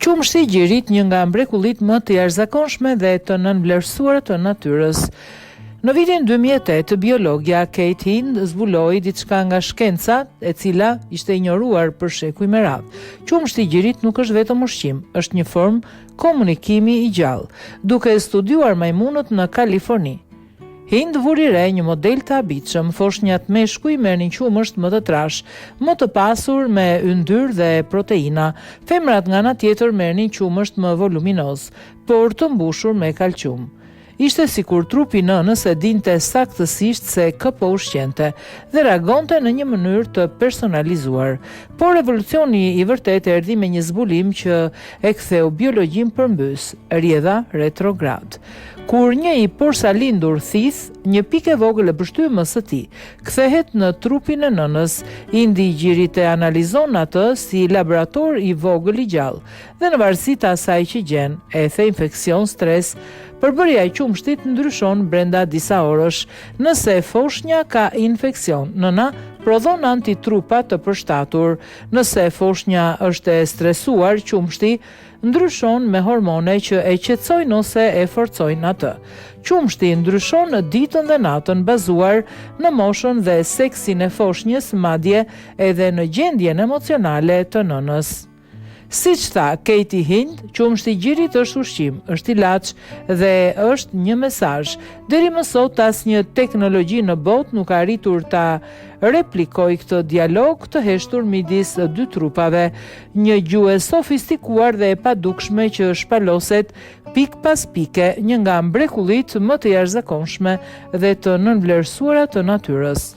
Qumshti i gjirit, një nga mrekullitë më të jashtëzakonshme dhe të nënvlerësuara të natyrës. Në vitin 2008, biologja Kate Hind zbuloi diçka nga shkenca, e cila ishte injoruar për shekuj me radhë. Qumshti i gjirit nuk është vetëm ushqim, është një formë komunikimi i gjallë, duke studiuar majmunët në Kaliforni. Hind vuri re një model të habitshëm, foshnjat meshkuj merrnin qumësht më të trash, më të pasur me yndyrë dhe proteina. Femrat nga ana tjetër merrnin qumësht më voluminoz, por të mbushur me kalcium. Ishte sikur trupi nënës e dinte saktësisht se kë po ushqente dhe reagonte në një mënyrë të personalizuar. Por revolucioni i vërtet erdhi me një zbulim që e ktheu biologjin përmbys, rrjedha retrograd. Kur një i porsalindur thith, një pikë e vogël e bështymës së tij kthehet në trupin e nënës, indi i gjirit e analizon atë si laborator i vogël i gjallë dhe në varësi të asaj që gjen, ethe, infeksion, stres, përbërja e qumshtit ndryshon brenda disa orësh. Nëse foshnja ka infeksion, nëna prodhon antitrupa të përshtatur. Nëse foshnja është e stresuar, qumshti ndryshon me hormone që e qetësojnë ose e forcojnë atë. Qumshti ndryshon ditën dhe natën bazuar në moshën dhe seksin e foshnjës, madje edhe në gjendjen emocionale të nënës. Siç tha Kate Hind, qumshti i gjirit është ushqim, është ilaç dhe është një mesazh. Deri më sot asnjë teknologji në botë nuk ka arritur ta replikojë këtë dialog të heshtur midis dy trupave, një gjuhë sofistikuar dhe e padukshme që shpaloset pik pas pike, një nga mrekullitë më të jashtëzakonshme dhe të nënvlerësuara të natyrës.